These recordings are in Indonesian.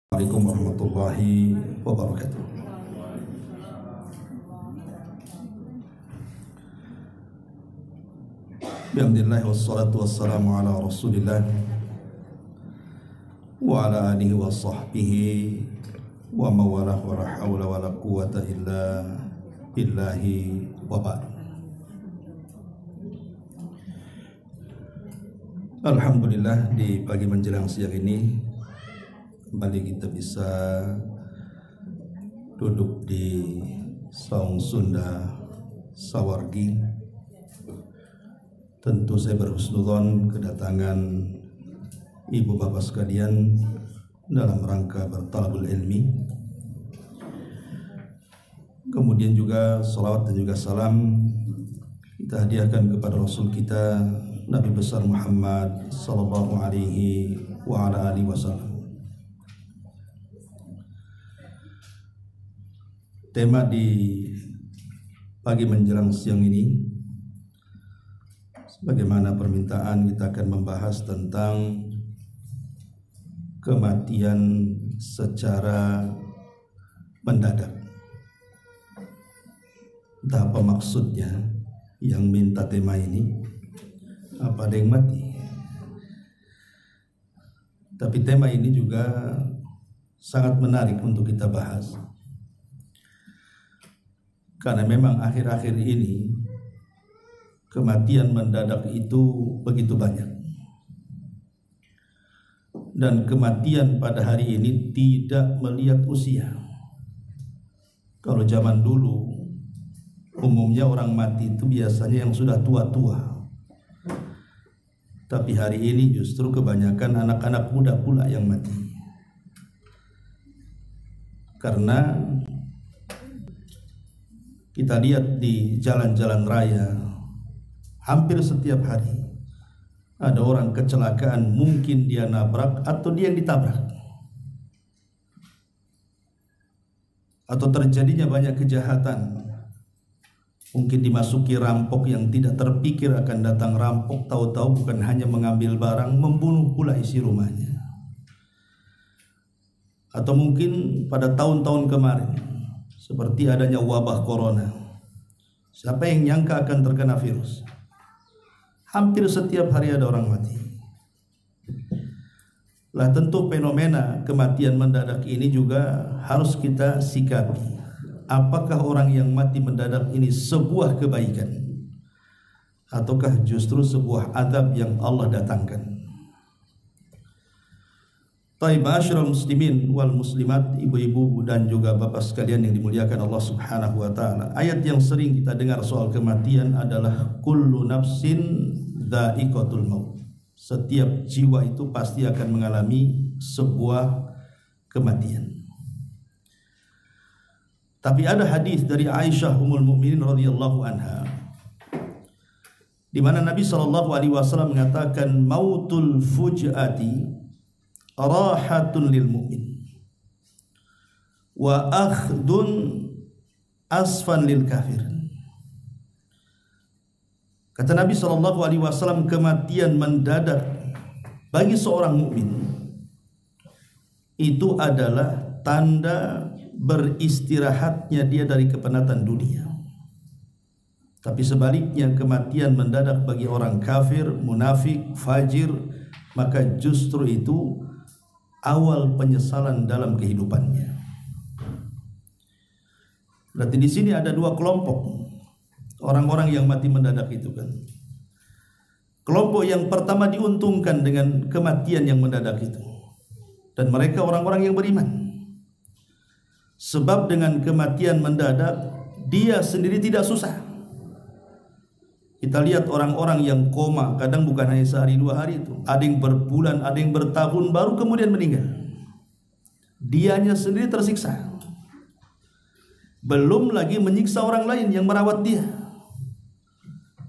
Assalamualaikum warahmatullahi wabarakatuh. Bismillah wassalatu wassalamu ala rasulillah wa ala alihi wa sahbihi wa mawalah wa la hawla wa la quwata illa billahi wa ba'd. Alhamdulillah, di pagi menjelang siang ini kembali kita bisa duduk di Saung Sunda Sawargi. Tentu saya berhusnudzon kedatangan ibu bapak sekalian dalam rangka bertalabul ilmi. Kemudian juga salawat dan juga salam kita hadiahkan kepada Rasul kita Nabi besar Muhammad sallallahu alaihi wa ala alihi wasallam. Tema di pagi menjelang siang ini, sebagaimana permintaan, kita akan membahas tentang kematian secara mendadak. Entah apa maksudnya yang minta tema ini, apa ada yang mati. Tapi tema ini juga sangat menarik untuk kita bahas, karena memang akhir-akhir ini kematian mendadak itu begitu banyak. Dan kematian pada hari ini tidak melihat usia. Kalau zaman dulu umumnya orang mati itu biasanya yang sudah tua-tua. Tapi hari ini justru kebanyakan anak-anak muda pula yang mati. Karena kita lihat di jalan-jalan raya, hampir setiap hari ada orang kecelakaan, mungkin dia nabrak atau dia yang ditabrak. Atau terjadinya banyak kejahatan. Mungkin dimasuki rampok yang tidak terpikir akan datang rampok, tahu-tahu bukan hanya mengambil barang, membunuh pula isi rumahnya. Atau mungkin pada tahun-tahun kemarin, seperti adanya wabah corona. Siapa yang nyangka akan terkena virus? Hampir setiap hari ada orang mati. Lah tentu fenomena kematian mendadak ini juga harus kita sikapi. Apakah orang yang mati mendadak ini sebuah kebaikan, ataukah justru sebuah azab yang Allah datangkan? Ma'asyiral muslimin wal muslimat, ibu-ibu dan juga bapak sekalian yang dimuliakan Allah Subhanahu wa taala. Ayat yang sering kita dengar soal kematian adalah kullu nafsin dha'iqatul maut. Setiap jiwa itu pasti akan mengalami sebuah kematian. Tapi ada hadis dari Aisyah Ummul Mukminin radhiyallahu anha, di mana Nabi sallallahu alaihi wasallam mengatakan mautul fujati rahatun lil mu'min wa akhdun asfan lil kafir. Kata Nabi SAW, kematian mendadak bagi seorang mukmin itu adalah tanda beristirahatnya dia dari kepenatan dunia. Tapi sebaliknya, kematian mendadak bagi orang kafir, munafik, fajir, maka justru itu awal penyesalan dalam kehidupannya. Berarti di sini ada dua kelompok orang-orang yang mati mendadak itu kan. Kelompok yang pertama diuntungkan dengan kematian yang mendadak itu, dan mereka orang-orang yang beriman. Sebab dengan kematian mendadak dia sendiri tidak susah. Kita lihat orang-orang yang koma, kadang bukan hanya sehari dua hari itu, ada yang berbulan, ada yang bertahun baru kemudian meninggal. Dianya sendiri tersiksa, belum lagi menyiksa orang lain yang merawat dia.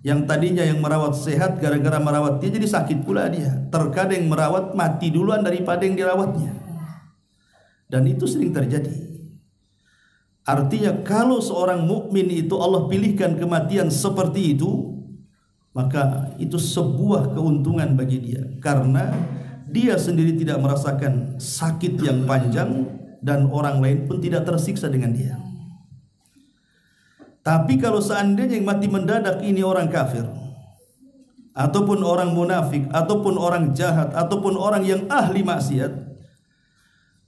Yang tadinya yang merawat sehat, gara-gara merawat dia jadi sakit pula dia. Terkadang merawat mati duluan daripada yang dirawatnya. Dan itu sering terjadi. Artinya kalau seorang mukmin itu Allah pilihkan kematian seperti itu, maka itu sebuah keuntungan bagi dia, karena dia sendiri tidak merasakan sakit yang panjang dan orang lain pun tidak tersiksa dengan dia. Tapi kalau seandainya yang mati mendadak ini orang kafir, ataupun orang munafik, ataupun orang jahat, ataupun orang yang ahli maksiat,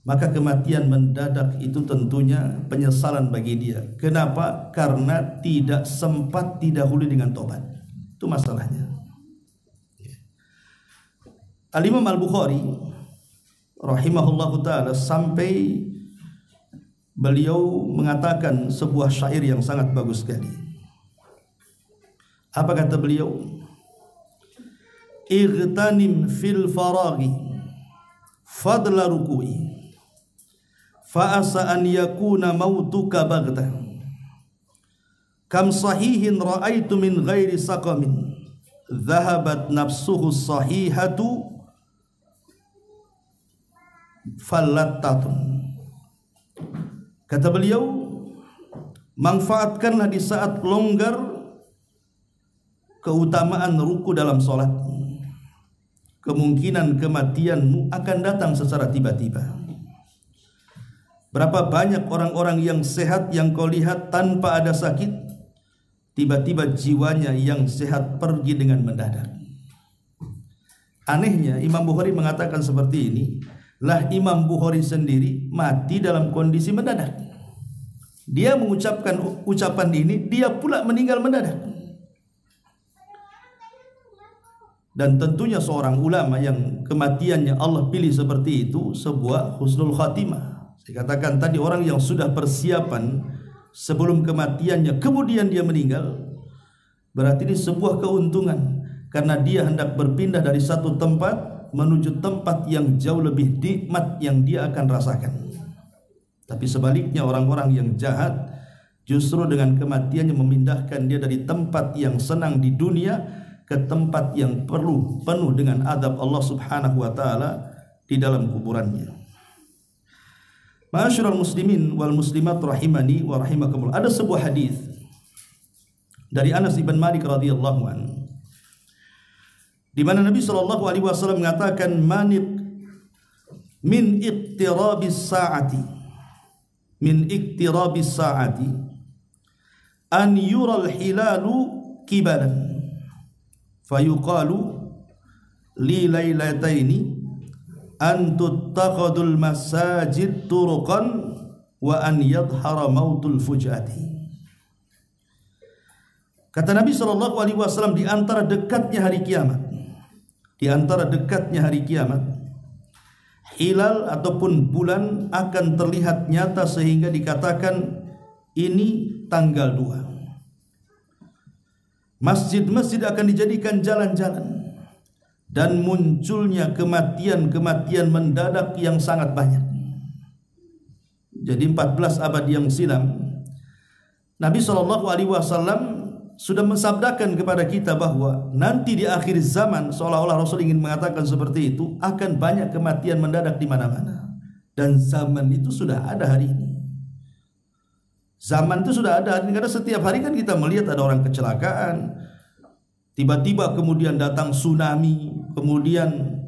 maka kematian mendadak itu tentunya penyesalan bagi dia. Kenapa? Karena tidak sempat didahului dengan tobat. Itu masalahnya. Al-Imam Al-Bukhari rahimahullahu ta'ala sampai beliau mengatakan sebuah syair yang sangat bagus sekali. Apa kata beliau? Igtanim fil faraghi fadla ruku'i fa'asa an yakuna mautuka baghtah kam sahihin ra'aitu min ghairi saqamin dhahabat nafsuhu sahihatu fallattatun. Kata beliau, manfaatkanlah di saat longgar keutamaan ruku dalam sholat. Kemungkinan kematianmu akan datang secara tiba-tiba. Berapa banyak orang-orang yang sehat yang kau lihat tanpa ada sakit, tiba-tiba jiwanya yang sehat pergi dengan mendadak. Anehnya Imam Bukhari mengatakan seperti ini, lah Imam Bukhari sendiri mati dalam kondisi mendadak. Dia mengucapkan ucapan ini, dia pula meninggal mendadak. Dan tentunya seorang ulama yang kematiannya Allah pilih seperti itu sebuah husnul khatimah. Saya katakan tadi, orang yang sudah persiapan sebelum kematiannya kemudian dia meninggal, berarti ini sebuah keuntungan, karena dia hendak berpindah dari satu tempat menuju tempat yang jauh lebih nikmat yang dia akan rasakan. Tapi sebaliknya orang-orang yang jahat justru dengan kematiannya memindahkan dia dari tempat yang senang di dunia ke tempat yang penuh dengan adab Allah Subhanahu wa taala di dalam kuburannya. Ma'asyiral muslimin wal muslimat rahimani wa rahimakumullah. Ada sebuah hadis dari Anas bin Malik radhiyallahu anhu, di mana Nabi sallallahu alaihi wasallam mengatakan, min iqtirabis saati an yural hilalu kibalan fayuqalu li lailataini an tuttakhadul masajid turuqan wa an yadhhara mautul fujati. Kata Nabi sallallahu alaihi wasallam, di antara dekatnya hari kiamat, hilal ataupun bulan akan terlihat nyata sehingga dikatakan ini tanggal 2. Masjid-masjid akan dijadikan jalan-jalan dan munculnya kematian-kematian mendadak yang sangat banyak. Jadi 14 abad yang silam Nabi SAW sudah mensabdakan kepada kita bahwa nanti di akhir zaman, seolah-olah Rasul ingin mengatakan seperti itu, akan banyak kematian mendadak di mana-mana. Dan zaman itu sudah ada hari ini. Zaman itu sudah ada hari ini, karena setiap hari kan kita melihat ada orang kecelakaan, tiba-tiba kemudian datang tsunami, kemudian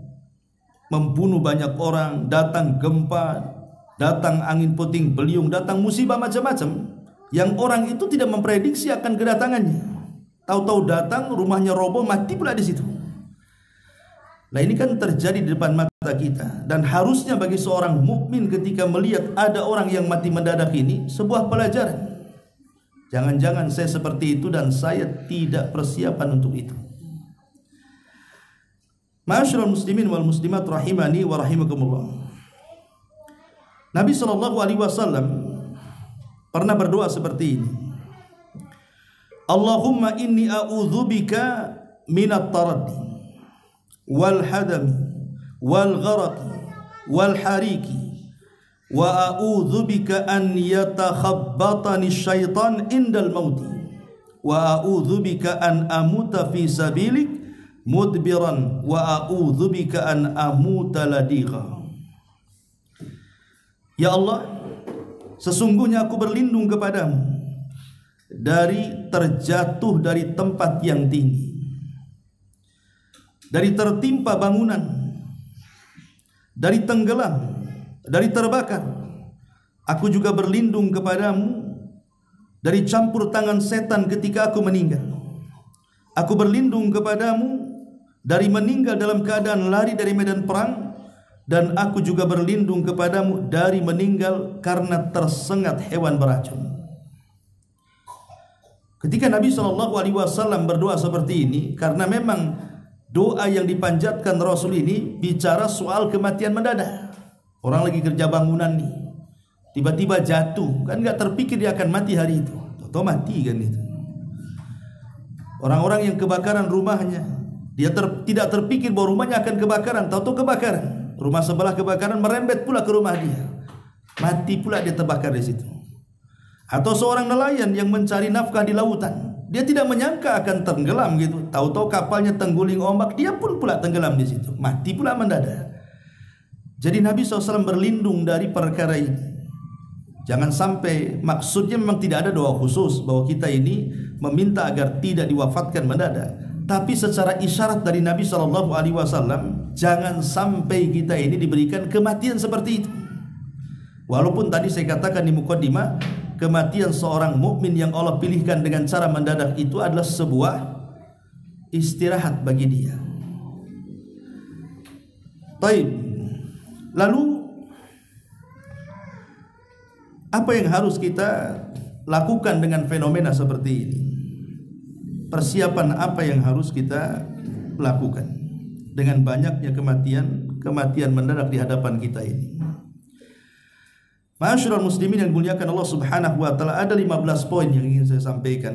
membunuh banyak orang, datang gempa, datang angin puting beliung, datang musibah macam-macam yang orang itu tidak memprediksi akan kedatangannya. Tahu-tahu datang, rumahnya roboh, mati pula di situ. Nah, ini kan terjadi di depan mata kita, dan harusnya bagi seorang mukmin ketika melihat ada orang yang mati mendadak ini sebuah pelajaran. Jangan-jangan saya seperti itu dan saya tidak persiapan untuk itu. Ma'asyiral muslimin wal muslimat rahimani wa rahimakumullah. Nabi SAW pernah berdoa seperti ini. Allahumma inni a'udzubika minat taraddi wal hadami wal gharaqi wal hariki wa a'udzubika an yatakhabbatani syaitan indal mauti wa a'udzubika an amuta fi sabilik mudbiran wa a'udzubika an amuta ladigha. Ya Allah, sesungguhnya aku berlindung kepadamu dari terjatuh dari tempat yang tinggi, dari tertimpa bangunan, dari tenggelam, dari terbakar. Aku juga berlindung kepadamu dari campur tangan setan ketika aku meninggal. Aku berlindung kepadamu dari meninggal dalam keadaan lari dari medan perang, dan aku juga berlindung kepadamu dari meninggal karena tersengat hewan beracun. Ketika Nabi SAW berdoa seperti ini, karena memang doa yang dipanjatkan Rasul ini bicara soal kematian mendadak. Orang lagi kerja bangunan nih, tiba-tiba jatuh, kan nggak terpikir dia akan mati hari itu, atau mati kan itu. Orang-orang yang kebakaran rumahnya, dia tidak terpikir bahwa rumahnya akan kebakaran, tahu-tahu kebakaran. Rumah sebelah kebakaran, merembet pula ke rumah dia, mati pula dia terbakar di situ. Atau seorang nelayan yang mencari nafkah di lautan, dia tidak menyangka akan tenggelam gitu, tahu-tahu kapalnya tengguling ombak, dia pun pula tenggelam di situ, mati pula mendadak. Jadi Nabi SAW berlindung dari perkara ini. Jangan sampai, maksudnya memang tidak ada doa khusus bahwa kita ini meminta agar tidak diwafatkan mendadak, tapi secara isyarat dari Nabi SAW, jangan sampai kita ini diberikan kematian seperti itu. Walaupun tadi saya katakan di mukaddimah, kematian seorang mukmin yang Allah pilihkan dengan cara mendadak itu adalah sebuah istirahat bagi dia. Baik. Lalu apa yang harus kita lakukan dengan fenomena seperti ini? Persiapan apa yang harus kita lakukan dengan banyaknya kematian mendadak di hadapan kita ini? Ma'asyiral muslimin yang dimuliakan Allah Subhanahu wa taala, ada 15 poin yang ingin saya sampaikan.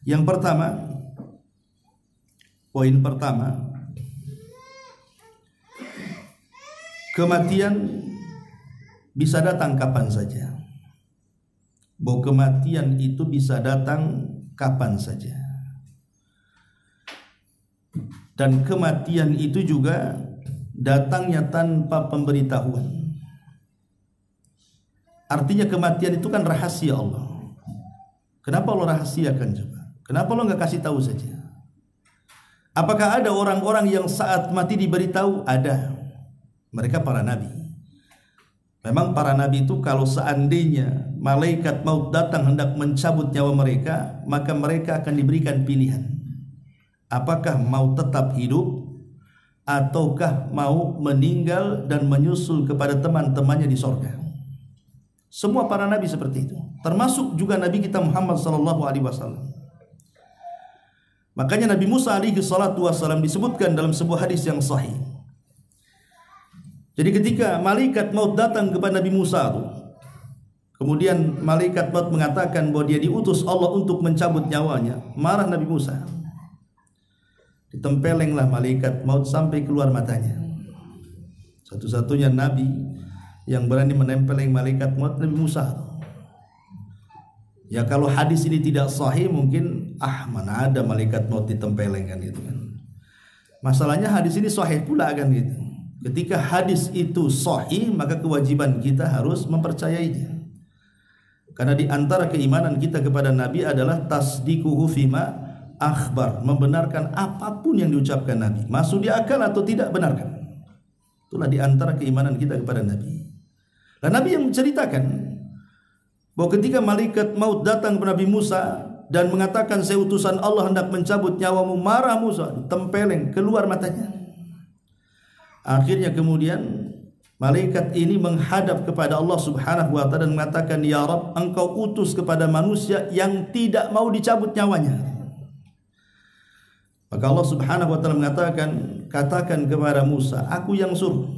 Yang pertama, poin pertama, kematian bisa datang kapan saja. Bahwa kematian itu bisa datang kapan saja. Dan kematian itu juga datangnya tanpa pemberitahuan. Artinya kematian itu kan rahasia Allah. Kenapa Allah rahasiakan coba? Kenapa Allah nggak kasih tahu saja? Apakah ada orang-orang yang saat mati diberitahu? Ada. Mereka para nabi. Memang para nabi itu kalau seandainya malaikat maut datang hendak mencabut nyawa mereka, maka mereka akan diberikan pilihan. Apakah mau tetap hidup ataukah mau meninggal dan menyusul kepada teman-temannya di sorga? Semua para nabi seperti itu, termasuk juga Nabi kita Muhammad SAW. Makanya Nabi Musa SAW disebutkan dalam sebuah hadis yang sahih. Jadi ketika malaikat maut datang kepada Nabi Musa, kemudian malaikat maut mengatakan bahwa dia diutus Allah untuk mencabut nyawanya, marah Nabi Musa. Ditempelenglah malaikat maut sampai keluar matanya. Satu-satunya nabi yang berani menempeleng malaikat maut Nabi Musa. Ya kalau hadis ini tidak sahih mungkin mana ada malaikat maut ditempeleng kan gitu kan. Masalahnya hadis ini sahih pula kan gitu. Ketika hadis itu sahih, maka kewajiban kita harus mempercayainya. Karena di antara keimanan kita kepada Nabi adalah tasdiquhu fima akhbar, membenarkan apapun yang diucapkan Nabi, masuk di akal atau tidak, benarkan. Itulah di antara keimanan kita kepada Nabi. Dan Nabi yang menceritakan bahwa ketika malaikat maut datang kepada Nabi Musa dan mengatakan saya utusan Allah hendak mencabut nyawamu, marah Musa, tempeleng keluar matanya. Akhirnya kemudian malaikat ini menghadap kepada Allah Subhanahu wa taala dan mengatakan, ya Rabb, engkau utus kepada manusia yang tidak mau dicabut nyawanya. Maka Allah Subhanahu wa taala mengatakan, katakan kepada Musa, aku yang suruh.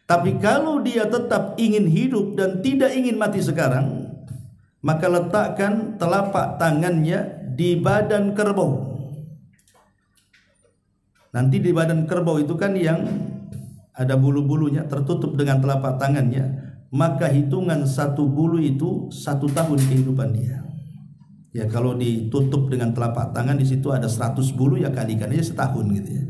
Tapi kalau dia tetap ingin hidup dan tidak ingin mati sekarang, maka letakkan telapak tangannya di badan kerbau. Nanti di badan kerbau itu kan yang ada bulu-bulunya tertutup dengan telapak tangannya, maka hitungan satu bulu itu 1 tahun kehidupan dia. Ya kalau ditutup dengan telapak tangan, di situ ada 100 bulu, ya kalikan aja setahun gitu ya.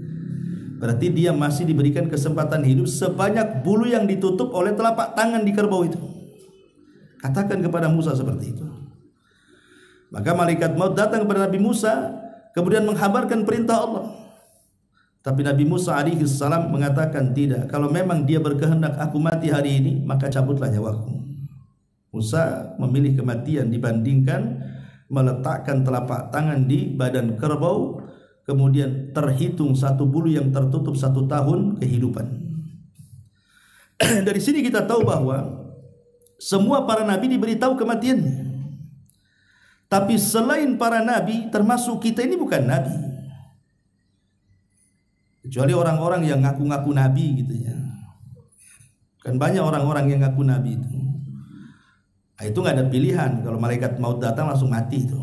Berarti dia masih diberikan kesempatan hidup sebanyak bulu yang ditutup oleh telapak tangan di kerbau itu. Katakan kepada Musa seperti itu. Maka malaikat maut datang kepada Nabi Musa, kemudian menghabarkan perintah Allah. Tapi Nabi Musa alaihi salam mengatakan tidak. Kalau memang dia berkehendak aku mati hari ini, maka cabutlah nyawaku. Musa memilih kematian dibandingkan meletakkan telapak tangan di badan kerbau, kemudian terhitung satu bulu yang tertutup 1 tahun kehidupan. Dari sini kita tahu bahwa semua para nabi diberitahu kematiannya. Tapi selain para nabi, termasuk kita ini bukan nabi. Kecuali orang-orang yang ngaku-ngaku nabi gitu ya. Kan banyak orang-orang yang ngaku nabi itu. Nah, itu nggak ada pilihan. Kalau malaikat maut datang langsung mati itu.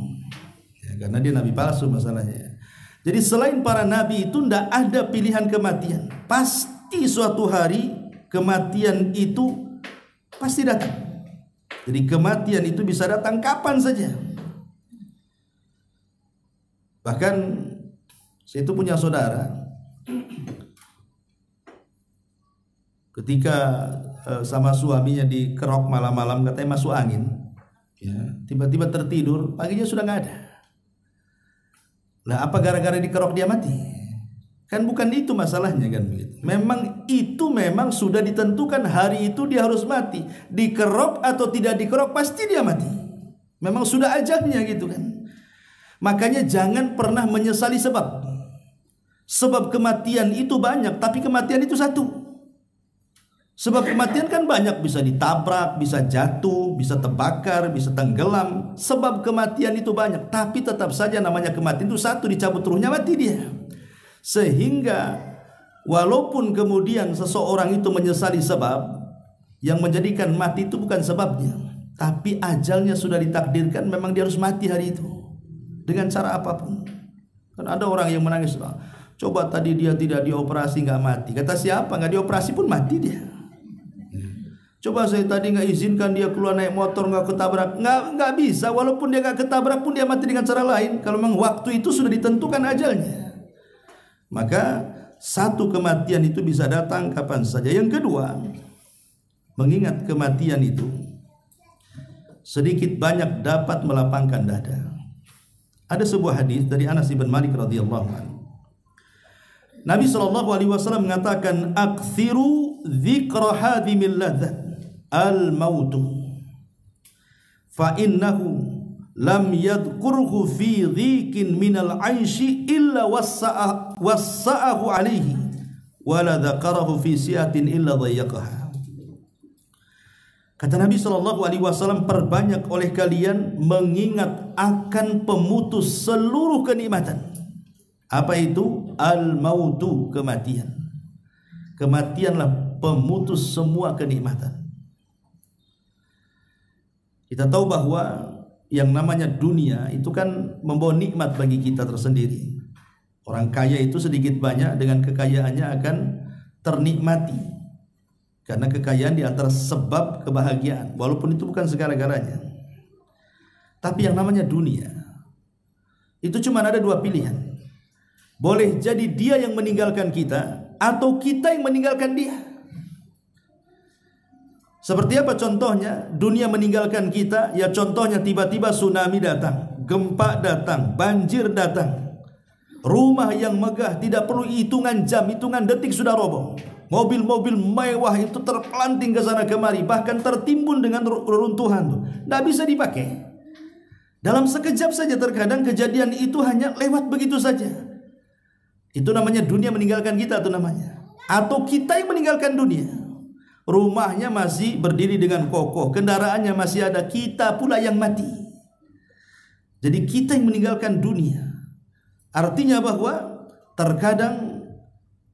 Ya, karena dia nabi palsu masalahnya. Jadi selain para nabi itu tidak ada pilihan kematian. Pasti suatu hari kematian itu pasti datang. Jadi kematian itu bisa datang kapan saja. Bahkan saya itu punya saudara. Ketika sama suaminya dikerok malam-malam, katanya masuk angin, ya, tiba-tiba tertidur, paginya sudah nggak ada. Nah, apa gara-gara dikerok dia mati? Kan bukan itu masalahnya kan begitu. Memang sudah ditentukan hari itu dia harus mati. Dikerok atau tidak dikerok pasti dia mati. Memang sudah ajalnya gitu kan. Makanya jangan pernah menyesali sebab. Sebab kematian itu banyak, tapi kematian itu satu. Sebab kematian kan banyak, bisa ditabrak, bisa jatuh, bisa terbakar, bisa tenggelam. Sebab kematian itu banyak, tapi tetap saja namanya kematian itu satu, dicabut ruhnya mati dia. Sehingga walaupun kemudian seseorang itu menyesali sebab, yang menjadikan mati itu bukan sebabnya, tapi ajalnya sudah ditakdirkan, memang dia harus mati hari itu dengan cara apapun. Kan ada orang yang menangis, coba tadi dia tidak dioperasi nggak mati. Kata siapa? Nggak dioperasi pun mati dia. Coba saya tadi nggak izinkan dia keluar naik motor, nggak ketabrak, nggak bisa. Walaupun dia nggak ketabrak pun dia mati dengan cara lain. Kalau memang waktu itu sudah ditentukan ajalnya, maka satu kematian itu bisa datang kapan saja. Yang kedua, mengingat kematian itu sedikit banyak dapat melapangkan dada. Ada sebuah hadis dari Anas bin Malik radhiyallahu anhu. Nabi SAW mengatakan, "Aktsiru dzikra hadhimil ladzat al-mautu fa innahu lam yadhkurhu fi dhikin minal 'aishi illa wassa'ahu alaihi wa la dzakarahu fi si'atin illa dhayyaqaha." Kata Nabi SAW, perbanyak oleh kalian mengingat akan pemutus seluruh kenikmatan. Apa itu? Al-mautu, kematian. Kematianlah pemutus semua kenikmatan. Kita tahu bahwa yang namanya dunia itu kan membawa nikmat bagi kita tersendiri. Orang kaya itu sedikit banyak dengan kekayaannya akan ternikmati, karena kekayaan di antara sebab kebahagiaan, walaupun itu bukan segala-galanya. Tapi yang namanya dunia itu cuma ada dua pilihan. Boleh jadi dia yang meninggalkan kita, atau kita yang meninggalkan dia. Seperti apa contohnya? Dunia meninggalkan kita, ya contohnya tiba-tiba tsunami datang, gempa datang, banjir datang. Rumah yang megah tidak perlu hitungan jam, hitungan detik sudah roboh. Mobil-mobil mewah itu terpelanting ke sana kemari, bahkan tertimbun dengan reruntuhan. Tidak bisa dipakai. Dalam sekejap saja terkadang kejadian itu hanya lewat begitu saja. Itu namanya dunia meninggalkan kita, itu namanya. Atau kita yang meninggalkan dunia. Rumahnya masih berdiri dengan kokoh, kendaraannya masih ada, kita pula yang mati. Jadi kita yang meninggalkan dunia. Artinya bahwa terkadang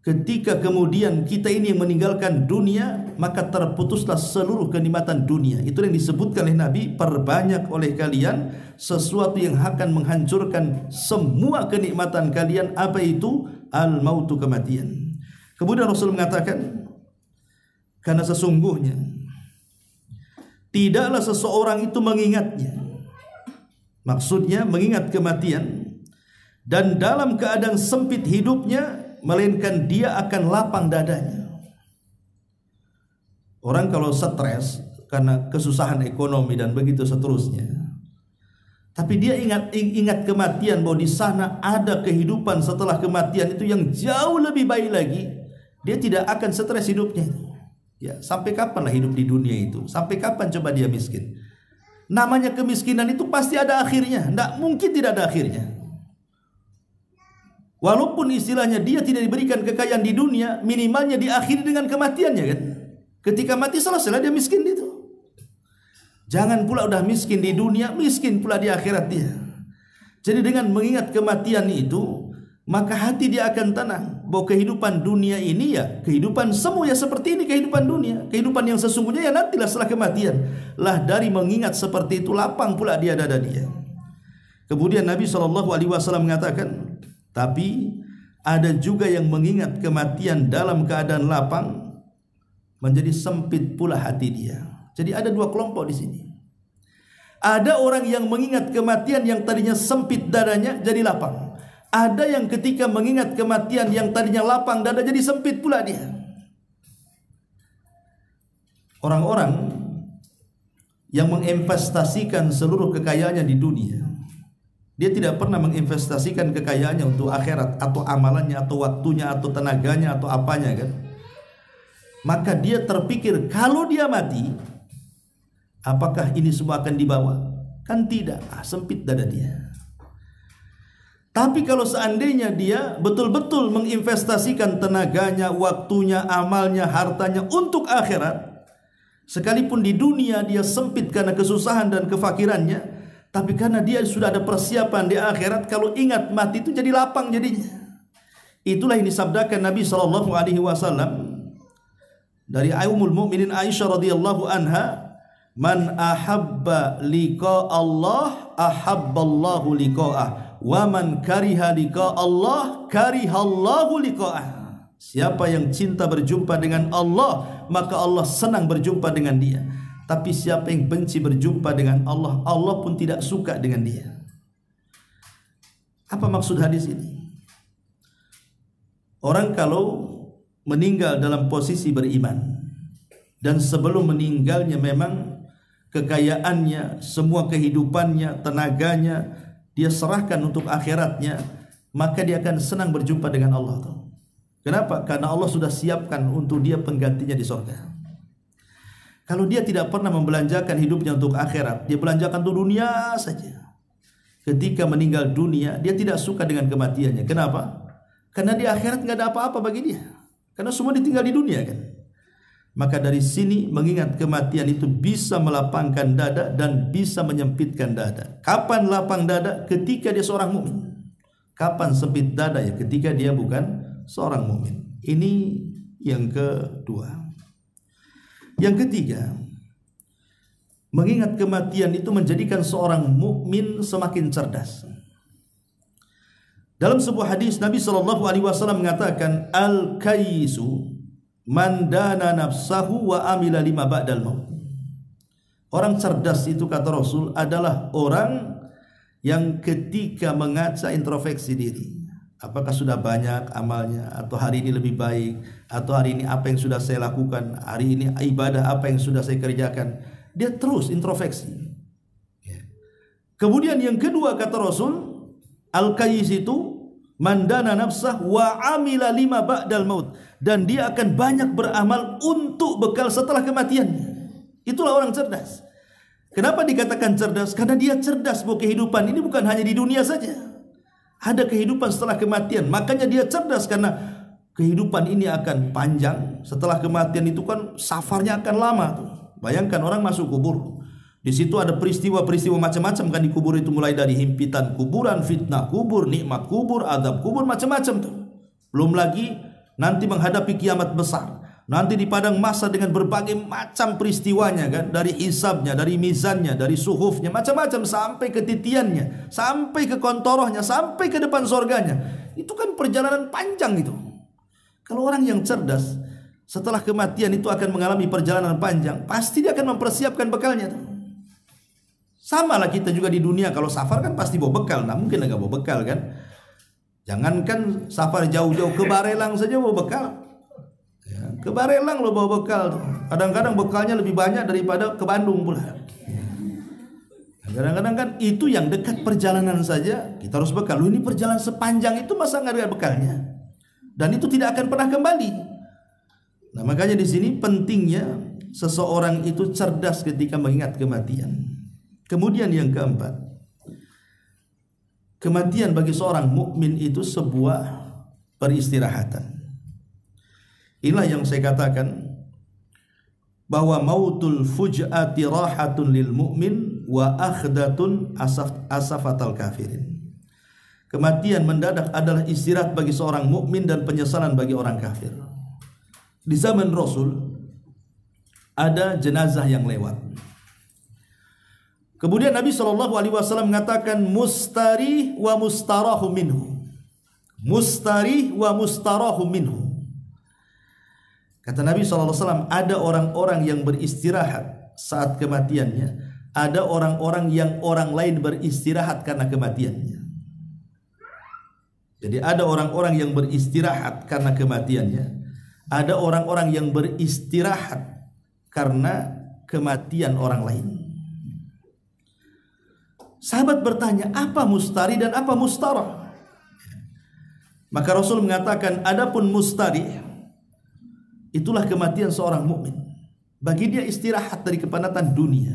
ketika kemudian kita ini yang meninggalkan dunia, maka terputuslah seluruh kenikmatan dunia. Itu yang disebutkan oleh Nabi, perbanyak oleh kalian sesuatu yang akan menghancurkan semua kenikmatan kalian. Apa itu? Al-mautu, kematian. Kemudian Rasul mengatakan, karena sesungguhnya tidaklah seseorang itu mengingatnya, maksudnya mengingat kematian, dan dalam keadaan sempit hidupnya, melainkan dia akan lapang dadanya. Orang kalau stres karena kesusahan ekonomi dan begitu seterusnya, Tapi dia ingat kematian, bahwa di sana ada kehidupan setelah kematian itu yang jauh lebih baik lagi. Dia tidak akan stres hidupnya. Ya, sampai kapanlah hidup di dunia itu? Sampai kapan coba dia miskin? Namanya kemiskinan itu pasti ada akhirnya. Tidak mungkin tidak ada akhirnya. Walaupun istilahnya dia tidak diberikan kekayaan di dunia, minimalnya diakhiri dengan kematiannya kan. Ketika mati selesai dia miskin itu. Jangan pula udah miskin di dunia, miskin pula di akhirat dia. Jadi dengan mengingat kematian itu, maka hati dia akan tenang bahwa kehidupan dunia ini ya kehidupan semu, ya seperti ini kehidupan dunia. Kehidupan yang sesungguhnya ya nantilah setelah kematian. Lah dari mengingat seperti itu lapang pula dia dada dia. Kemudian Nabi SAW mengatakan, tapi ada juga yang mengingat kematian dalam keadaan lapang, menjadi sempit pula hati dia. Jadi ada dua kelompok di sini. Ada orang yang mengingat kematian yang tadinya sempit dadanya jadi lapang. Ada yang ketika mengingat kematian yang tadinya lapang dada jadi sempit pula dia. Orang-orang yang menginvestasikan seluruh kekayaannya di dunia, dia tidak pernah menginvestasikan kekayaannya untuk akhirat, atau amalannya, atau waktunya, atau tenaganya, atau apanya kan. Maka dia terpikir kalau dia mati, apakah ini semua akan dibawa? Kan tidak, sempit dada dia. Tapi kalau seandainya dia betul-betul menginvestasikan tenaganya, waktunya, amalnya, hartanya untuk akhirat, sekalipun di dunia dia sempit karena kesusahan dan kefakirannya, tapi karena dia sudah ada persiapan di akhirat, kalau ingat mati itu jadi lapang jadinya. Itulah yang disabdakan Nabi SAW dari Ummul Mukminin Aisyah radhiyallahu anha, man ahabba liqa Allah ahabballahu liqa'ah, wa man kariha liqa Allah karihallahu liqa'ah. Siapa yang cinta berjumpa dengan Allah, maka Allah senang berjumpa dengan dia. Tapi siapa yang benci berjumpa dengan Allah, Allah pun tidak suka dengan dia. Apa maksud hadis ini? Orang kalau meninggal dalam posisi beriman, dan sebelum meninggalnya memang kekayaannya, semua kehidupannya, tenaganya dia serahkan untuk akhiratnya, maka dia akan senang berjumpa dengan Allah. Kenapa? Karena Allah sudah siapkan untuk dia penggantinya di surga. Kalau dia tidak pernah membelanjakan hidupnya untuk akhirat, dia belanjakan untuk dunia saja. Ketika meninggal dunia, dia tidak suka dengan kematiannya. Kenapa? Karena di akhirat nggak ada apa-apa bagi dia. Karena semua ditinggal di dunia kan. Maka dari sini mengingat kematian itu bisa melapangkan dada dan bisa menyempitkan dada. Kapan lapang dada? Ketika dia seorang mukmin. Kapan sempit dada? Ya ketika dia bukan seorang mukmin. Ini yang kedua. Yang ketiga, mengingat kematian itu menjadikan seorang mukmin semakin cerdas. Dalam sebuah hadis Nabi SAW mengatakan, al-kaisu man dana nafsahu wa amila lima ba'dal maut. Orang cerdas itu kata Rasul adalah orang yang ketika mengaca introspeksi diri. Apakah sudah banyak amalnya, atau hari ini lebih baik, atau hari ini apa yang sudah saya lakukan, hari ini ibadah apa yang sudah saya kerjakan. Dia terus introspeksi. Kemudian yang kedua kata Rasul, al-kayis itu mandana nafsah wa amila lima ba'dal maut, dan dia akan banyak beramal untuk bekal setelah kematiannya. Itulah orang cerdas. Kenapa dikatakan cerdas? Karena dia cerdas bahwa kehidupan ini bukan hanya di dunia saja. Ada kehidupan setelah kematian. Makanya dia cerdas karena kehidupan ini akan panjang. Setelah kematian itu kan safarnya akan lama tuh. Bayangkan orang masuk kubur. Di situ ada peristiwa-peristiwa macam-macam kan di kubur itu, mulai dari himpitan kuburan, fitnah kubur, nikmat kubur, azab kubur, macam-macam tuh. Belum lagi nanti menghadapi kiamat besar. Nanti di padang mahsyar dengan berbagai macam peristiwanya kan, dari hisabnya, dari mizannya, dari suhufnya, macam-macam, sampai ke titiannya, sampai ke kontorohnya, sampai ke depan surganya. Itu kan perjalanan panjang itu. Kalau orang yang cerdas setelah kematian itu akan mengalami perjalanan panjang, pasti dia akan mempersiapkan bekalnya tuh. Sama lah kita juga di dunia, kalau safar kan pasti bawa bekal. Nah mungkin nggak bawa bekal kan. Jangankan safar jauh-jauh, ke Barelang saja bawa bekal. Ke Barelang lo bawa bekal. Kadang-kadang bekalnya lebih banyak daripada ke Bandung pula. Kadang-kadang kan itu yang dekat perjalanan saja kita harus bekal. Loh, ini perjalanan sepanjang itu masa nggak ada bekalnya? Dan itu tidak akan pernah kembali. Nah, makanya di sini pentingnya seseorang itu cerdas ketika mengingat kematian. Kemudian yang keempat, kematian bagi seorang mukmin itu sebuah peristirahatan. Inilah yang saya katakan bahwa mautul fuj'ati rahatun lil mu'min wa akhdatun asafatal kafirin. Kematian mendadak adalah istirahat bagi seorang mukmin dan penyesalan bagi orang kafir. Di zaman Rasul ada jenazah yang lewat. Kemudian Nabi SAW mengatakan mustari wa mustarahu minhu. Mustari wa mustarahu minhu. Kata Nabi SAW, ada orang-orang yang beristirahat saat kematiannya, ada orang-orang yang orang lain beristirahat karena kematiannya. Jadi ada orang-orang yang beristirahat karena kematiannya, ada orang-orang yang beristirahat karena kematian orang lain. Sahabat bertanya, apa mustari dan apa mustarah? Maka Rasul mengatakan, adapun mustari itulah kematian seorang mukmin. Bagi dia istirahat dari kepenatan dunia.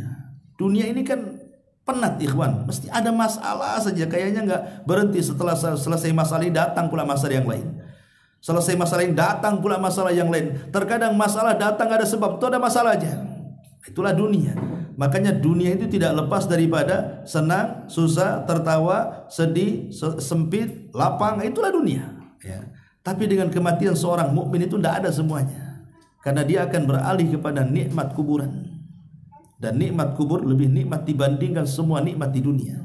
Dunia ini kan penat, ikhwan. Mesti ada masalah saja. Kayaknya nggak berhenti. Setelah selesai masalah ini datang pula masalah yang lain. Selesai masalah ini datang pula masalah yang lain. Terkadang masalah datang ada sebab, itu ada masalah aja. Itulah dunia. Makanya dunia itu tidak lepas daripada senang, susah, tertawa, sedih, sempit, lapang. Itulah dunia. Ya. Tapi dengan kematian seorang mukmin itu tidak ada semuanya. Karena dia akan beralih kepada nikmat kuburan. Dan nikmat kubur lebih nikmat dibandingkan semua nikmat di dunia.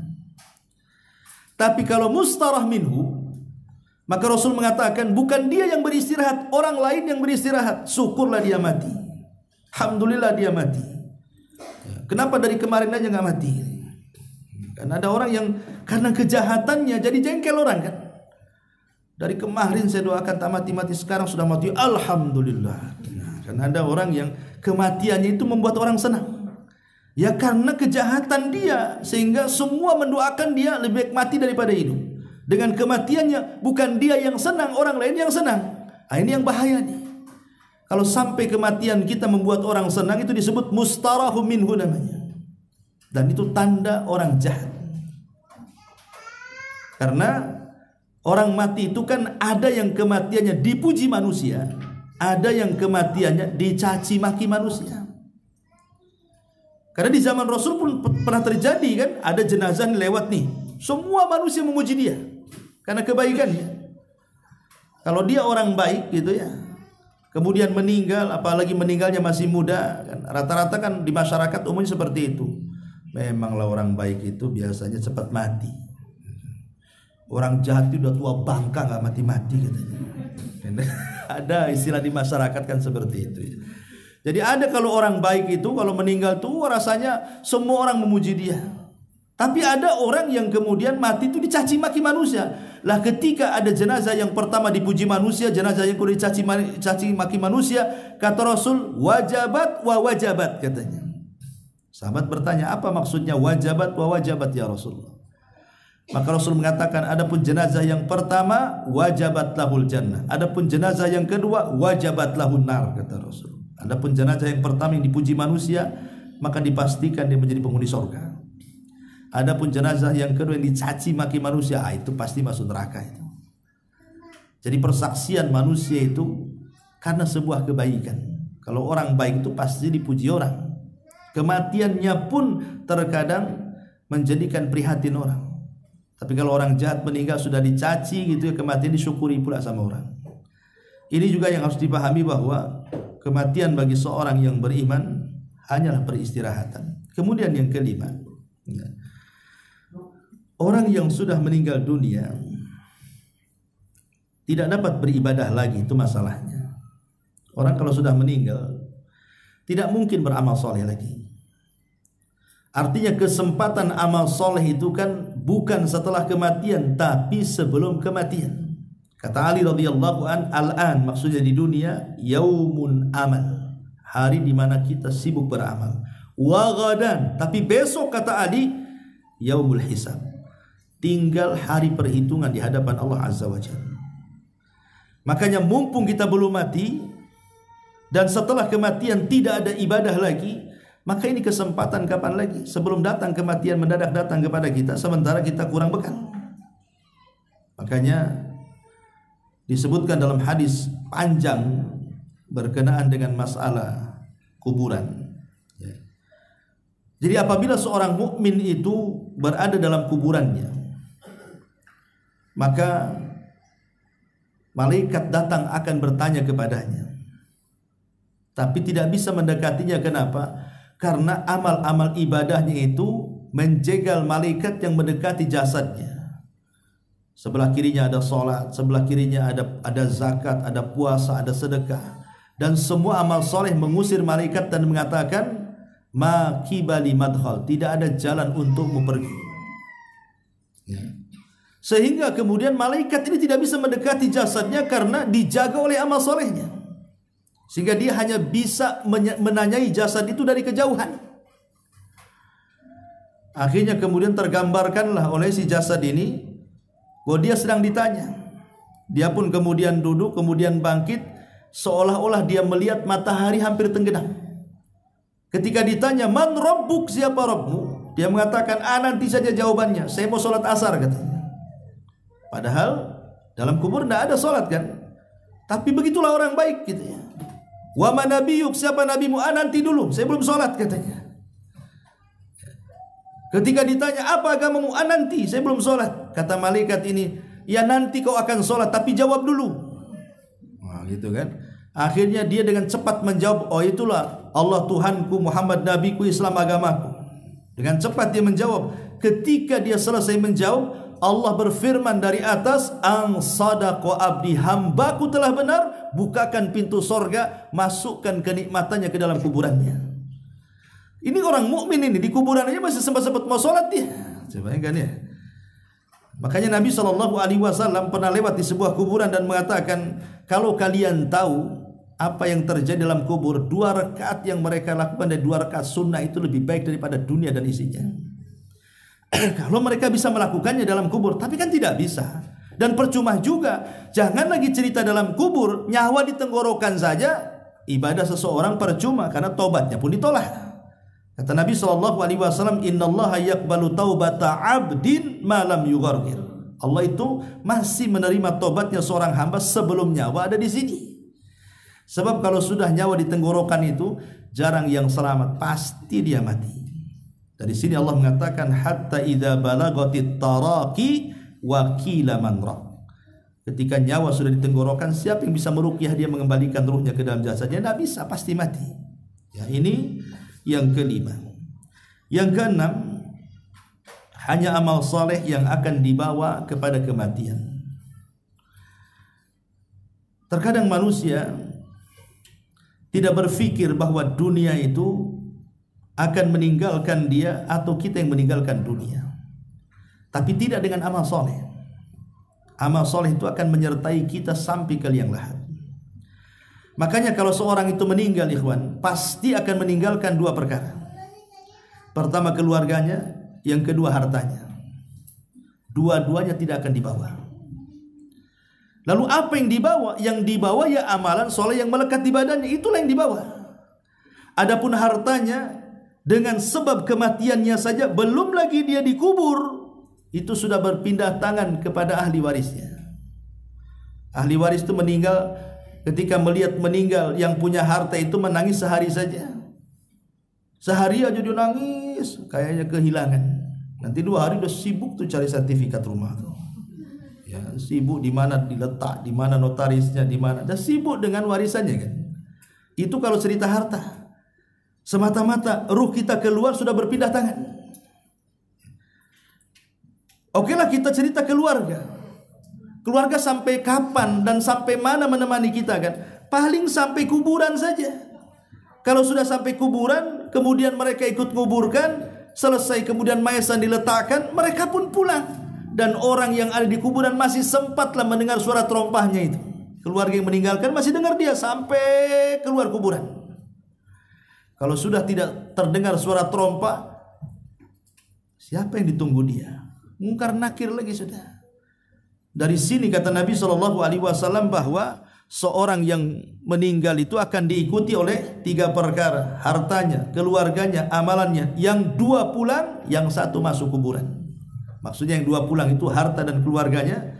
Tapi kalau mustarah minhu, maka Rasul mengatakan bukan dia yang beristirahat, orang lain yang beristirahat. Syukurlah dia mati. Alhamdulillah dia mati. Kenapa dari kemarin aja nggak mati? Karena ada orang yang karena kejahatannya jadi jengkel orang kan. Dari kemarin saya doakan tak mati-mati, sekarang sudah mati. Alhamdulillah. Karena ada orang yang kematiannya itu membuat orang senang. Ya karena kejahatan dia, sehingga semua mendoakan dia lebih baik mati daripada hidup. Dengan kematiannya bukan dia yang senang, orang lain yang senang. Nah, ini yang bahaya nih. Kalau sampai kematian kita membuat orang senang, itu disebut mustarahu minhu namanya. Dan itu tanda orang jahat. Karena orang mati itu kan ada yang kematiannya dipuji manusia, ada yang kematiannya dicaci maki manusia. Karena di zaman Rasul pun pernah terjadi kan, ada jenazah lewat nih, semua manusia memuji dia karena kebaikannya. Kalau dia orang baik gitu ya, kemudian meninggal, apalagi meninggalnya masih muda kan, rata-rata kan di masyarakat umumnya seperti itu. Memanglah orang baik itu biasanya cepat mati. Orang jahat itu udah tua bangka nggak mati-mati katanya. Ada istilah di masyarakat kan seperti itu. Jadi ada kalau orang baik itu kalau meninggal tuh rasanya semua orang memuji dia. Tapi ada orang yang kemudian mati itu dicaci maki manusia. Lah ketika ada jenazah yang pertama dipuji manusia, jenazah yang kedua dicaci maki manusia, kata Rasul wajabat wa wajabat katanya. Sahabat bertanya, apa maksudnya wajabat wa wajabat ya Rasulullah? Maka Rasul mengatakan, adapun jenazah yang pertama wajabat lahul jannah, adapun jenazah yang kedua wajabat lahun nar, kata Rasul. Adapun jenazah yang pertama yang dipuji manusia, maka dipastikan dia menjadi penghuni surga. Adapun jenazah yang kedua yang dicaci maki manusia, itu pasti masuk neraka itu. Jadi persaksian manusia itu karena sebuah kebaikan. Kalau orang baik itu pasti dipuji orang. Kematiannya pun terkadang menjadikan prihatin orang. Tapi kalau orang jahat meninggal sudah dicaci gitu ya, kematian disyukuri pula sama orang. Ini juga yang harus dipahami bahwa kematian bagi seorang yang beriman hanyalah peristirahatan. Kemudian yang kelima, orang yang sudah meninggal dunia tidak dapat beribadah lagi, itu masalahnya. Orang kalau sudah meninggal tidak mungkin beramal soleh lagi. Artinya kesempatan amal soleh itu kan bukan setelah kematian, tapi sebelum kematian. Kata Ali radhiyallahu an, al-an maksudnya di dunia, yaumun amal, hari di mana kita sibuk beramal. Wa ghadan, tapi besok kata Ali yaumul hisab. Tinggal hari perhitungan di hadapan Allah Azza wa Jalla. Makanya mumpung kita belum mati, dan setelah kematian tidak ada ibadah lagi, maka ini kesempatan kapan lagi? Sebelum datang kematian mendadak datang kepada kita, sementara kita kurang bekal. Makanya disebutkan dalam hadis panjang berkenaan dengan masalah kuburan. Jadi apabila seorang mukmin itu berada dalam kuburannya, maka malaikat datang akan bertanya kepadanya, tapi tidak bisa mendekatinya. Kenapa? Karena amal-amal ibadahnya itu menjegal malaikat yang mendekati jasadnya. Sebelah kirinya ada sholat, sebelah kirinya ada zakat, ada puasa, ada sedekah, dan semua amal soleh mengusir malaikat dan mengatakan, ma kibali madkhal, tidak ada jalan untukmu pergi. Sehingga kemudian malaikat ini tidak bisa mendekati jasadnya karena dijaga oleh amal solehnya, sehingga dia hanya bisa menanyai jasad itu dari kejauhan. Akhirnya kemudian tergambarkanlah oleh si jasad ini bahwa dia sedang ditanya. Dia pun kemudian duduk, kemudian bangkit, seolah-olah dia melihat matahari hampir tenggelam. Ketika ditanya, man rabbuk, siapa Rabbmu? Dia mengatakan, nanti saja jawabannya, saya mau sholat asar, katanya. Padahal dalam kubur tidak ada sholat kan. Tapi begitulah orang baik gitu ya. Wa man nabiyuk, siapa nabimu? Nanti dulu, saya belum sholat, katanya. Ketika ditanya, apa agamamu? Nanti, saya belum sholat. Kata malaikat ini, ya nanti kau akan sholat, tapi jawab dulu. Wah gitu kan. Akhirnya dia dengan cepat menjawab, oh itulah Allah Tuhanku, Muhammad Nabiku, Islam agamaku. Dengan cepat dia menjawab. Ketika dia selesai menjawab, Allah berfirman dari atas, ang sadaqa abdi, hambaku telah benar, bukakan pintu sorga, masukkan kenikmatannya ke dalam kuburannya. Ini orang mukmin ini di kuburan aja masih sempat-sempat mau sholat dia. Coba kan ya. Makanya Nabi SAW pernah lewat di sebuah kuburan dan mengatakan, kalau kalian tahu apa yang terjadi dalam kubur, 2 rakaat yang mereka lakukan dari 2 rakaat sunnah itu lebih baik daripada dunia dan isinya. Kalau mereka bisa melakukannya dalam kubur, tapi kan tidak bisa. Dan percuma juga. Jangan lagi cerita dalam kubur, nyawa di tenggorokan saja, ibadah seseorang percuma karena tobatnya pun ditolak. Kata Nabi SAW, innallaha yaqbalu taubata abdin ma lam yughargir. Allah itu masih menerima tobatnya seorang hamba sebelum nyawa ada di sini. Sebab kalau sudah nyawa di tenggorokan itu, jarang yang selamat, pasti dia mati. Dari sini Allah mengatakan, hatta idza balagatit taraqi wa qila man ra. Ketika nyawa sudah di tenggorokan, siapa yang bisa meruqyah dia mengembalikan ruhnya ke dalam jasadnya? Tidak bisa, pasti mati. Ya, ini yang kelima. Yang keenam, hanya amal saleh yang akan dibawa kepada kematian. Terkadang manusia tidak berpikir bahwa dunia itu akan meninggalkan dia atau kita yang meninggalkan dunia. Tapi tidak dengan amal soleh. Amal soleh itu akan menyertai kita sampai ke liang lahat. Makanya kalau seorang itu meninggal, ikhwan, pasti akan meninggalkan 2 perkara. Pertama keluarganya, yang kedua hartanya. Dua-duanya tidak akan dibawa. Lalu apa yang dibawa? Yang dibawa ya amalan soleh yang melekat di badannya, itulah yang dibawa. Adapun hartanya, dengan sebab kematiannya saja, belum lagi dia dikubur, itu sudah berpindah tangan kepada ahli warisnya. Ahli waris itu meninggal, ketika melihat meninggal yang punya harta itu menangis sehari saja. Sehari aja dia nangis, kayaknya kehilangan. Nanti 2 hari udah sibuk tuh cari sertifikat rumah tuh. Ya, sibuk di mana diletak, di mana notarisnya, di mana. Dan sibuk dengan warisannya kan. Itu kalau cerita harta. Semata-mata ruh kita keluar sudah berpindah tangan. Oke lah kita cerita keluarga. Keluarga sampai kapan dan sampai mana menemani kita kan? Paling sampai kuburan saja. Kalau sudah sampai kuburan, kemudian mereka ikut kuburkan, selesai kemudian mayat diletakkan, mereka pun pulang. Dan orang yang ada di kuburan masih sempatlah mendengar suara terompahnya itu. Keluarga yang meninggalkan masih dengar dia sampai keluar kuburan. Kalau sudah tidak terdengar suara terompah, Siapa yang ditunggu dia? Mungkar nakir lagi sudah. Dari sini kata Nabi SAW bahwa seorang yang meninggal itu akan diikuti oleh 3 perkara: hartanya, keluarganya, amalannya. Yang 2 pulang, yang 1 masuk kuburan. Maksudnya yang 2 pulang itu harta dan keluarganya,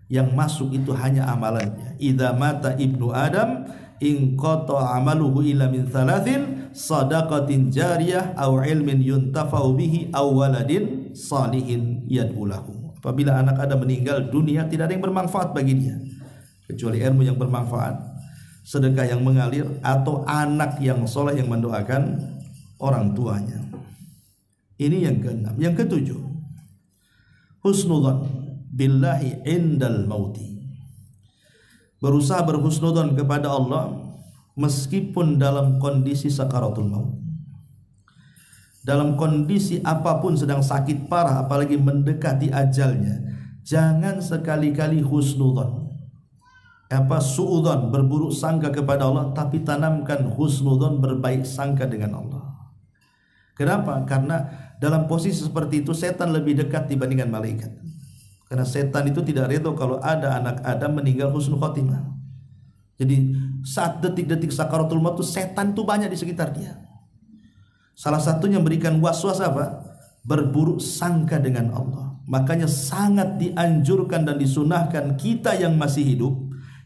yang masuk itu hanya amalannya. Idza mata ibnu Adam in qata amaluhu illa min thalathin sadaqatin jariyah aw ilmin yuntafa'u bihi aw waladin salihin yad'u lahu. Apabila anak Adam meninggal dunia, tidak ada yang bermanfaat bagi dia kecuali ilmu yang bermanfaat, sedekah yang mengalir, atau anak yang soleh yang mendoakan orang tuanya. Ini yang ke-6. Yang ke-7, husnudzan billahi indal mauti. Berusaha berhusnudzon kepada Allah meskipun dalam kondisi sakaratul maut. Dalam kondisi apapun, sedang sakit parah, apalagi mendekati ajalnya, jangan sekali-kali husnudzon, suudzon, berburuk sangka kepada Allah, tapi tanamkan husnudzon, berbaik sangka dengan Allah. Kenapa? Karena dalam posisi seperti itu setan lebih dekat dibandingkan malaikat. Karena setan itu tidak ridho kalau ada anak Adam meninggal husnul khotimah. Jadi saat detik-detik sakaratul maut itu setan itu banyak di sekitar dia. Salah satunya memberikan waswas apa? Berburuk sangka dengan Allah. Makanya sangat dianjurkan dan disunahkan kita yang masih hidup,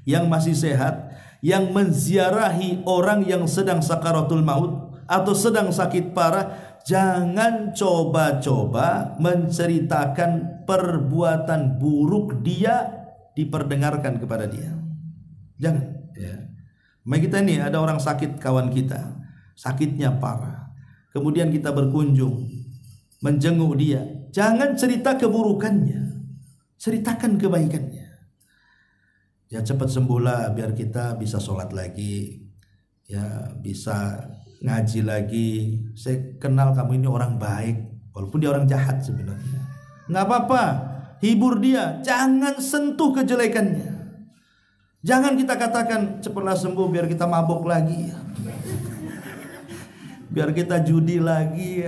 yang masih sehat, yang menziarahi orang yang sedang sakaratul maut atau sedang sakit parah, jangan coba-coba menceritakan perbuatan buruk dia diperdengarkan kepada dia. Jangan. Ya. Kita ini ada orang sakit, kawan kita, sakitnya parah. Kemudian kita berkunjung, menjenguk dia. Jangan cerita keburukannya, ceritakan kebaikannya. Ya cepat sembuhlah biar kita bisa sholat lagi, ya bisa ngaji lagi. Saya kenal kamu ini orang baik, walaupun dia orang jahat sebenarnya. Nggak apa-apa, hibur dia. Jangan sentuh kejelekannya. Jangan kita katakan cepatlah sembuh biar kita mabok lagi, biar kita judi lagi.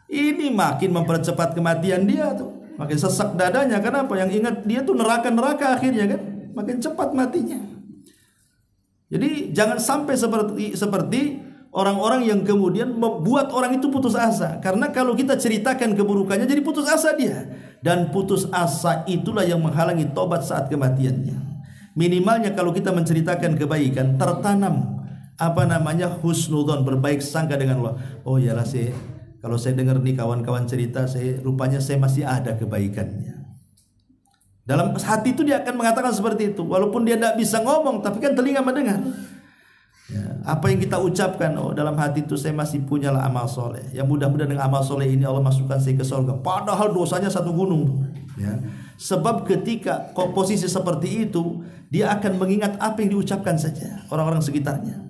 Ini makin mempercepat kematian dia tuh, makin sesak dadanya. Kenapa? Yang ingat dia tuh neraka akhirnya kan, makin cepat matinya. Jadi jangan sampai seperti orang-orang yang kemudian membuat orang itu putus asa. Karena kalau kita ceritakan keburukannya, jadi putus asa dia. Dan putus asa itulah yang menghalangi tobat saat kematiannya. Minimalnya kalau kita menceritakan kebaikan, tertanam husnudzon, berbaik sangka dengan Allah. Oh iyalah, kalau saya dengar nih kawan-kawan cerita, rupanya saya masih ada kebaikannya. Dalam hati itu dia akan mengatakan seperti itu, walaupun dia tidak bisa ngomong, tapi kan telinga mendengar. Ya, apa yang kita ucapkan, oh dalam hati itu saya masih punyalah amal soleh. Yang mudah-mudahan dengan amal soleh ini Allah masukkan saya ke surga. Padahal dosanya 1 gunung. Ya. Sebab ketika posisi seperti itu, dia akan mengingat apa yang diucapkan saja orang-orang sekitarnya.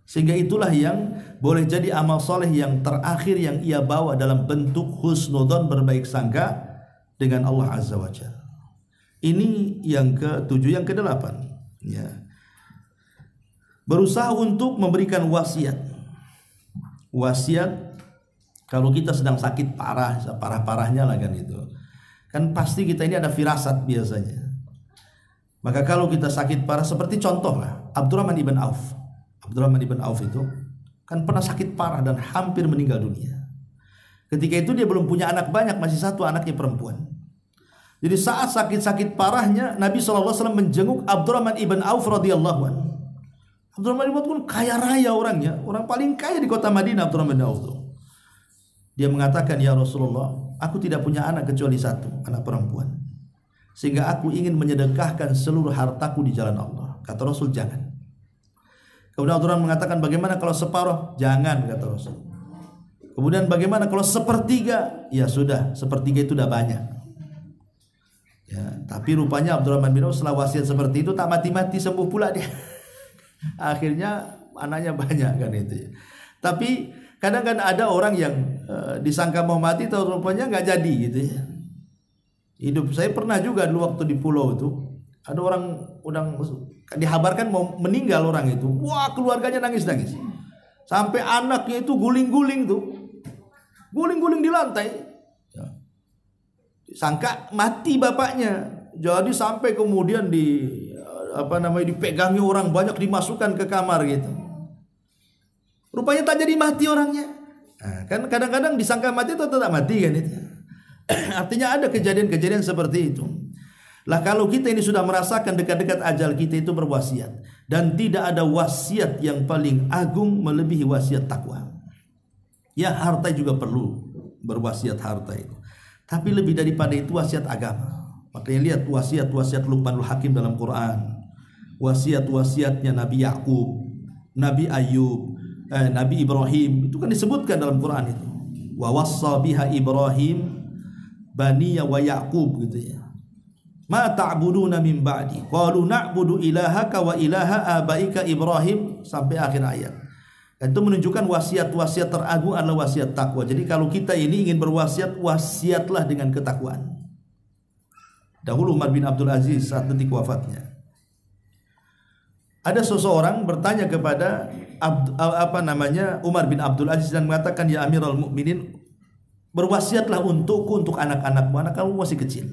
Sehingga itulah yang boleh jadi amal soleh yang terakhir yang ia bawa dalam bentuk husnudzon, berbaik sangka dengan Allah Azza wa Jalla. Ini yang ke-7. Yang ke-8, ya, berusaha untuk memberikan wasiat. Wasiat kalau kita sedang sakit parah, parah-parahnya lah kan itu. Kan pasti kita ini ada firasat biasanya. Maka kalau kita sakit parah, seperti contoh lah Abdurrahman ibn Auf. Abdurrahman ibn Auf itu kan pernah sakit parah dan hampir meninggal dunia. Ketika itu dia belum punya anak banyak, masih 1 anaknya perempuan. Jadi saat sakit-sakit parahnya, Nabi SAW menjenguk Abdurrahman ibn Auf radhiyallahu anhu. Abdurrahman ibn Auf pun kaya raya orangnya, orang paling kaya di kota Madinah. Abdurrahman ibn Auf itu, dia mengatakan, ya Rasulullah, aku tidak punya anak kecuali 1 anak perempuan, sehingga aku ingin menyedekahkan seluruh hartaku di jalan Allah. Kata Rasul, jangan. Kemudian Abdurrahman mengatakan, bagaimana kalau separuh? Jangan, kata Rasul. Kemudian bagaimana kalau 1/3? Ya sudah, 1/3 itu udah banyak. Ya, tapi rupanya Abdurrahman bin Auf setelah wasiat seperti itu tak mati-mati, sembuh pula dia. Akhirnya anaknya banyak kan itu ya. Tapi kadang kan ada orang yang disangka mau mati, tahu rupanya nggak jadi gitu ya. Hidup saya pernah juga dulu waktu di pulau itu, ada orang udah dihabarkan mau meninggal orang itu. Wah, keluarganya nangis-nangis. Sampai anaknya itu guling-guling tuh. guling-guling di lantai. Sangka mati bapaknya. Jadi sampai kemudian dipegangi orang banyak, dimasukkan ke kamar gitu. Rupanya tak jadi mati orangnya. Nah, kan kadang-kadang disangka mati atau tidak mati kan itu. Artinya ada kejadian-kejadian seperti itu. Lah kalau kita ini sudah merasakan dekat-dekat ajal kita itu berwasiat, dan tidak ada wasiat yang paling agung melebihi wasiat takwa. Ya, harta juga perlu berwasiat harta itu. Tapi lebih daripada itu wasiat agama. Makanya lihat wasiat-wasiat Luqmanul Hakim dalam Quran, wasiat-wasiatnya Nabi Yakub, Nabi Ayub, Nabi Ibrahim, itu kan disebutkan dalam Quran itu. Wa wassa biha Ibrahim baniya wa Yaqub gitu ya. Ma ta'buduna min ba'di qalu na'budu ilahaka wa ilaha abaika Ibrahim sampai akhir ayat. Itu menunjukkan wasiat-wasiat teragung adalah wasiat takwa. Jadi kalau kita ini ingin berwasiat, wasiatlah dengan ketakwaan. Dahulu Umar bin Abdul Aziz saat detik wafatnya, ada seseorang bertanya kepada Umar bin Abdul Aziz dan mengatakan, ya Amirul Mukminin, berwasiatlah untukku, untuk anak-anakmu, anak kamu masih kecil,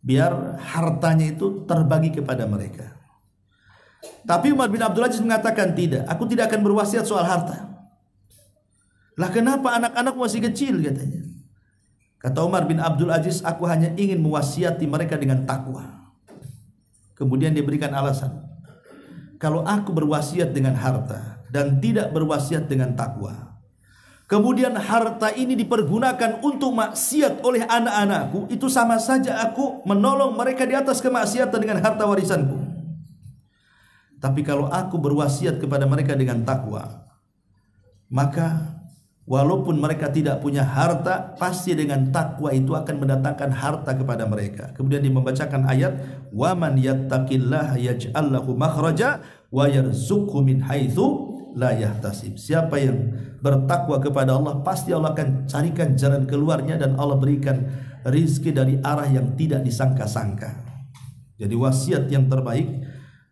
biar hartanya itu terbagi kepada mereka. Tapi Umar bin Abdul Aziz mengatakan, tidak, aku tidak akan berwasiat soal harta. Lah kenapa, anak-anak masih kecil katanya. Kata Umar bin Abdul Aziz, aku hanya ingin mewasiati mereka dengan takwa. Kemudian dia berikan alasan, kalau aku berwasiat dengan harta dan tidak berwasiat dengan takwa, kemudian harta ini dipergunakan untuk maksiat oleh anak-anakku, itu sama saja aku menolong mereka di atas kemaksiatan dengan harta warisanku. Tapi kalau aku berwasiat kepada mereka dengan takwa, maka walaupun mereka tidak punya harta, pasti dengan takwa itu akan mendatangkan harta kepada mereka. Kemudian dia membacakan ayat, wa man yattaqillaha yaj'al lahu makhraja wa yarzuqhu min haitsu la yahtasib. Siapa yang bertakwa kepada Allah, pasti Allah akan carikan jalan keluarnya dan Allah berikan rizki dari arah yang tidak disangka-sangka. Jadi wasiat yang terbaik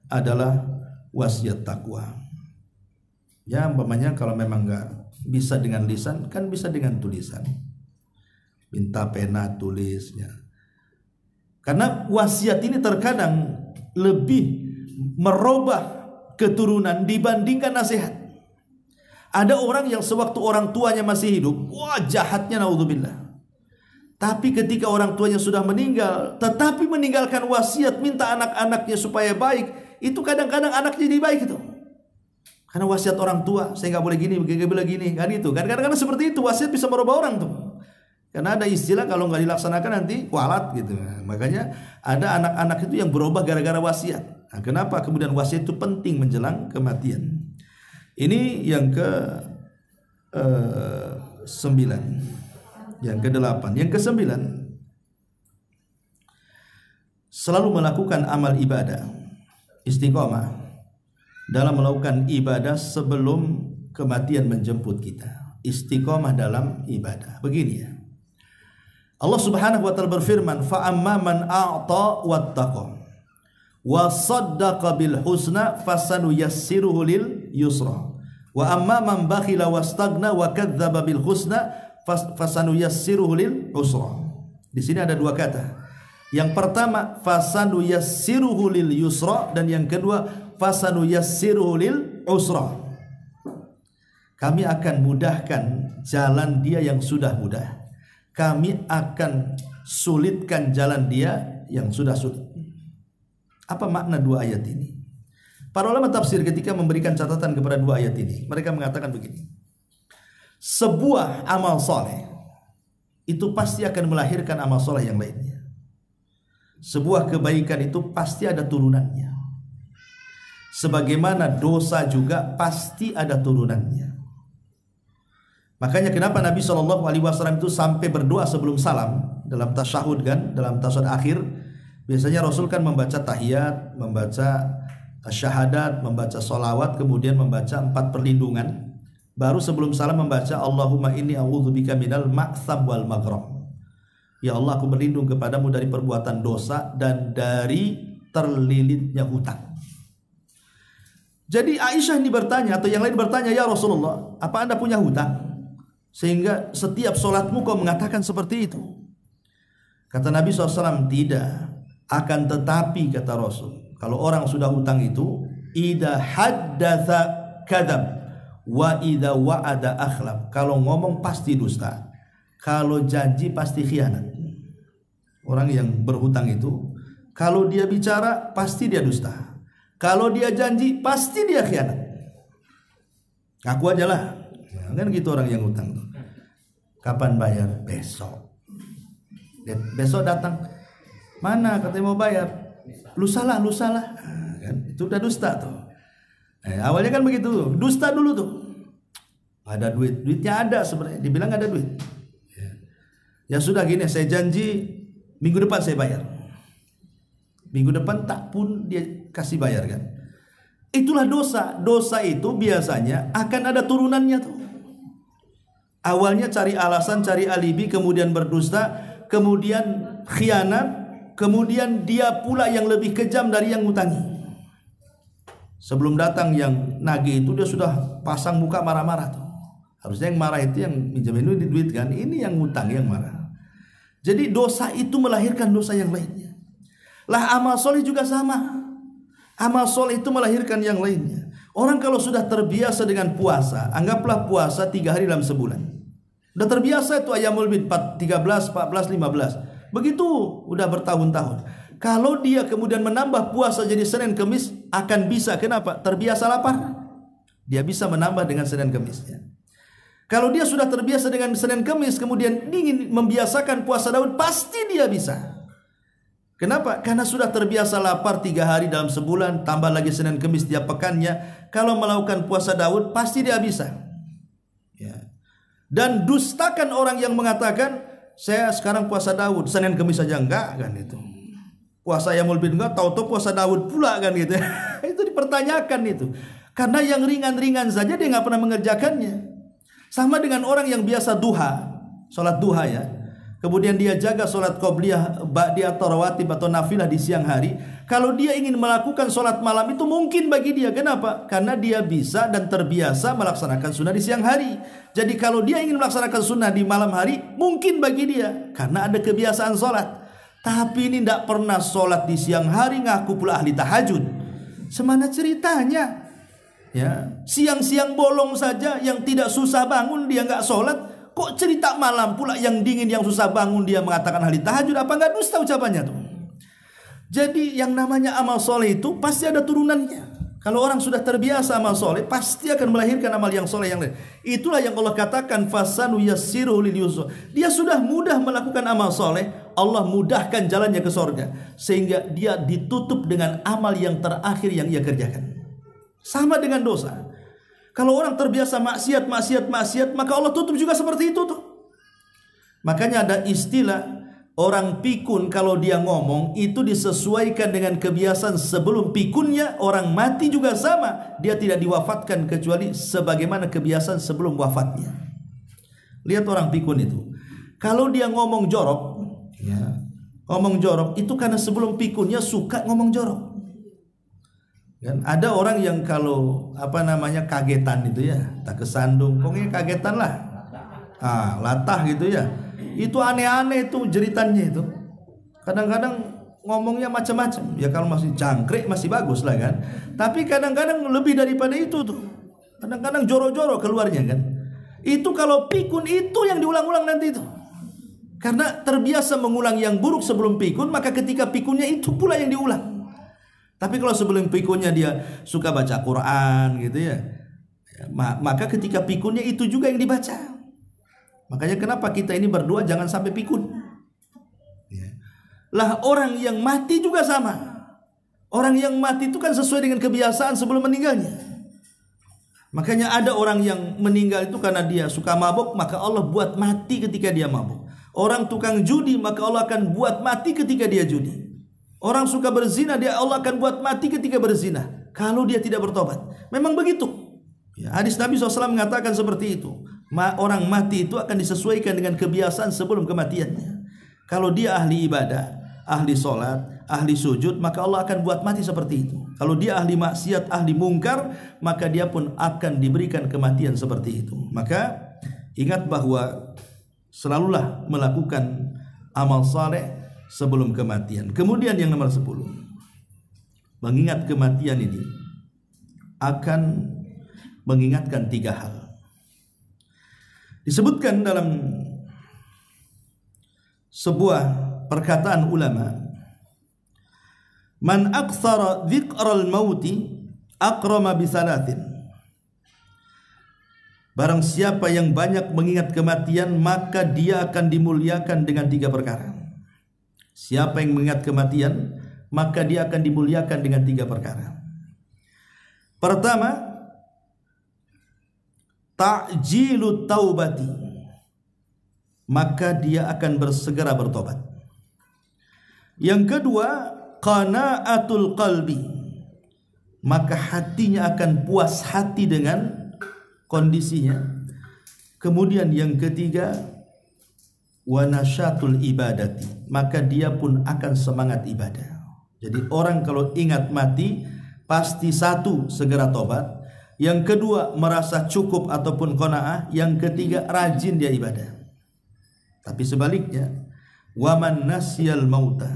adalah wasiat takwa. Ya, umpamanya kalau memang enggak bisa dengan lisan, kan bisa dengan tulisan. Minta pena tulisnya. Karena wasiat ini terkadang lebih merubah keturunan dibandingkan nasihat. Ada orang yang sewaktu orang tuanya masih hidup, wah jahatnya, naudzubillah. Tapi ketika orang tuanya sudah meninggal, tetapi meninggalkan wasiat, minta anak-anaknya supaya baik, itu kadang-kadang anaknya jadi baik itu. Karena wasiat orang tua, saya nggak boleh gini, nggak boleh gini, kan itu. Kan kadang-kadang seperti itu, wasiat bisa merubah orang tuh. Karena ada istilah kalau nggak dilaksanakan nanti kualat gitu. Nah, makanya ada anak-anak itu yang berubah gara-gara wasiat. Nah, kenapa kemudian wasiat itu penting menjelang kematian? Ini yang ke 9, yang ke 8, yang ke 9, selalu melakukan amal ibadah, istiqomah dalam melakukan ibadah sebelum kematian menjemput kita. Istiqomah dalam ibadah. Begini ya, Allah Subhanahu wa taala berfirman, fa amma man a'ta wattaqa wa saddaqa bil husna fasanuyassiruhu lil yusra wa amma man bakhila wastaghna wa kadzdzaba bil husna fasanuyassiruhu lil usra. Di sini ada dua kata. Yang pertama fasanuyassiruhu lil yusra, dan yang kedua fasanuyassiruhu lil usra. Kami akan mudahkan jalan dia yang sudah mudah. Kami akan sulitkan jalan dia yang sudah sulit. Apa makna dua ayat ini? Para ulama tafsir ketika memberikan catatan kepada dua ayat ini, mereka mengatakan begini. Sebuah amal soleh itu pasti akan melahirkan amal soleh yang lainnya. Sebuah kebaikan itu pasti ada turunannya. Sebagaimana dosa juga pasti ada turunannya. Makanya kenapa Nabi SAW itu sampai berdoa sebelum salam dalam tasyahud kan, dalam tasyahud akhir, biasanya Rasul kan membaca tahiyat, membaca syahadat, membaca sholawat, kemudian membaca 4 perlindungan, baru sebelum salam membaca Allahumma inni a'udzubika minal ma'tham wal maghram. Ya Allah, aku berlindung kepadamu dari perbuatan dosa dan dari terlilitnya hutang. Jadi Aisyah ini bertanya, atau yang lain bertanya, ya Rasulullah, apa Anda punya hutang? sehingga setiap solatmu kau mengatakan seperti itu. Kata Nabi SAW, tidak. Akan tetapi kata Rasul, kalau orang sudah hutang itu, idza haddatsa kadzab wa idza wa'ada akhlaf. Kalau ngomong pasti dusta, kalau janji pasti khianat. Orang yang berhutang itu, kalau dia bicara pasti dia dusta, kalau dia janji pasti dia khianat. Ngaku aja lah, kan gitu orang yang hutang tuh. Kapan bayar? Besok. Besok datang, mana katanya mau bayar, lusa lah, kan itu udah dusta tuh. Awalnya kan begitu, dusta dulu tuh. Ada duitnya ada sebenarnya, dibilang ada duit. Ya sudah gini, saya janji minggu depan saya bayar. Minggu depan tak pun dia kasih bayar kan. Itulah dosa. Dosa itu biasanya akan ada turunannya tuh. Awalnya cari alasan, cari alibi, kemudian berdusta, kemudian khianat, kemudian dia pula yang lebih kejam dari yang ngutangi. Sebelum datang yang nagih itu dia sudah pasang muka marah-marah tuh. Harusnya yang marah itu yang minjemin duit kan, ini yang ngutang yang marah. Jadi dosa itu melahirkan dosa yang lainnya. Lah amal soleh juga sama. Amal soleh itu melahirkan yang lainnya. Orang kalau sudah terbiasa dengan puasa, anggaplah puasa 3 hari dalam sebulan. Udah terbiasa itu ayamul bid 13, 14, 15. Begitu udah bertahun-tahun. Kalau dia kemudian menambah puasa jadi Senin Kemis, akan bisa. Kenapa? Terbiasa lapar. Dia bisa menambah dengan Senin Kemisnya. Kalau dia sudah terbiasa dengan Senin Kemis, kemudian ingin membiasakan puasa Daud, pasti dia bisa. Kenapa? Karena sudah terbiasa lapar 3 hari dalam sebulan, tambah lagi Senin Kemis tiap pekannya. Kalau melakukan puasa Daud, pasti dia bisa. Ya. Dan dustakan orang yang mengatakan, saya sekarang puasa Daud, Senin Kemis saja enggak kan itu. Puasa Yaumul Bid enggak, tahu-tahu puasa Daud pula kan gitu. Itu dipertanyakan itu. Karena yang ringan-ringan saja dia enggak pernah mengerjakannya. Sama dengan orang yang biasa duha, salat duha ya. Kemudian dia jaga salat qobliyah, ba'diyah, rawatib atau nafilah di siang hari. Kalau dia ingin melakukan salat malam itu mungkin bagi dia. Kenapa? Karena dia bisa dan terbiasa melaksanakan sunnah di siang hari. Jadi kalau dia ingin melaksanakan sunnah di malam hari, mungkin bagi dia. Karena ada kebiasaan salat. Tapi ini tidak pernah salat di siang hari, ngaku pula ahli tahajud. Semana ceritanya? Ya, siang-siang bolong saja yang tidak susah bangun dia nggak salat. Kok cerita malam pula yang dingin, yang susah bangun dia mengatakan ahli tahajud? Apa enggak dusta ucapannya tuh? Jadi yang namanya amal soleh itu pasti ada turunannya. Kalau orang sudah terbiasa amal soleh, pasti akan melahirkan amal yang soleh yang lain. Itulah yang Allah katakan fasanu yassiruhu lil yusra. Dia sudah mudah melakukan amal soleh, Allah mudahkan jalannya ke sorga, sehingga dia ditutup dengan amal yang terakhir yang ia kerjakan. Sama dengan dosa. Kalau orang terbiasa maksiat, maka Allah tutup juga seperti itu tuh. Makanya ada istilah orang pikun, kalau dia ngomong itu disesuaikan dengan kebiasaan sebelum pikunnya. Orang mati juga sama, dia tidak diwafatkan kecuali sebagaimana kebiasaan sebelum wafatnya. Lihat orang pikun itu, kalau dia ngomong jorok, ya, ngomong jorok itu karena sebelum pikunnya suka ngomong jorok. Kan ada orang yang kalau kagetan itu ya, tak kesandung, pokoknya kagetan lah, latah gitu ya, itu aneh-aneh itu jeritannya itu. Kadang-kadang ngomongnya macam-macam. Ya kalau masih jangkrik masih bagus lah kan, tapi kadang-kadang lebih daripada itu tuh. Kadang-kadang joro-joro keluarnya kan. Itu kalau pikun itu yang diulang-ulang nanti itu. Karena terbiasa mengulang yang buruk sebelum pikun, maka ketika pikunnya itu pula yang diulang. Tapi kalau sebelum pikunnya dia suka baca Quran gitu ya, maka ketika pikunnya itu juga yang dibaca. Makanya kenapa kita ini berdoa jangan sampai pikun. Lah orang yang mati juga sama. Orang yang mati itu kan sesuai dengan kebiasaan sebelum meninggalnya. Makanya ada orang yang meninggal itu karena dia suka mabuk, maka Allah buat mati ketika dia mabuk. Orang tukang judi, maka Allah akan buat mati ketika dia judi. Orang suka berzina, Allah akan buat mati ketika berzina kalau dia tidak bertobat. Memang begitu ya, hadis Nabi SAW mengatakan seperti itu. Orang mati itu akan disesuaikan dengan kebiasaan sebelum kematiannya. Kalau dia ahli ibadah, ahli sholat, ahli sujud, maka Allah akan buat mati seperti itu. Kalau dia ahli maksiat, ahli mungkar, maka dia pun akan diberikan kematian seperti itu. Maka Ingat bahwa selalulah melakukan amal saleh sebelum kematian. Kemudian yang nomor 10, mengingat kematian ini akan mengingatkan 3 hal. Disebutkan dalam sebuah perkataan ulama, man aktsara dzikral mauti akrama bisalatin. Barang siapa yang banyak mengingat kematian, maka dia akan dimuliakan dengan 3 perkara. Siapa yang mengingat kematian, maka dia akan dimuliakan dengan 3 perkara. Pertama, ta'jilut taubati, maka dia akan bersegera bertobat. Yang kedua, qana'atul qalbi, maka hatinya akan puas hati dengan kondisinya. Kemudian yang ketiga, wa nasyatul ibadati, maka dia pun akan semangat ibadah. Jadi orang kalau ingat mati, pasti 1, segera tobat. Yang kedua, merasa cukup ataupun qanaah. Yang ketiga, rajin dia ibadah. Tapi sebaliknya, wa man nasyal mauta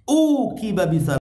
uqiba bisa,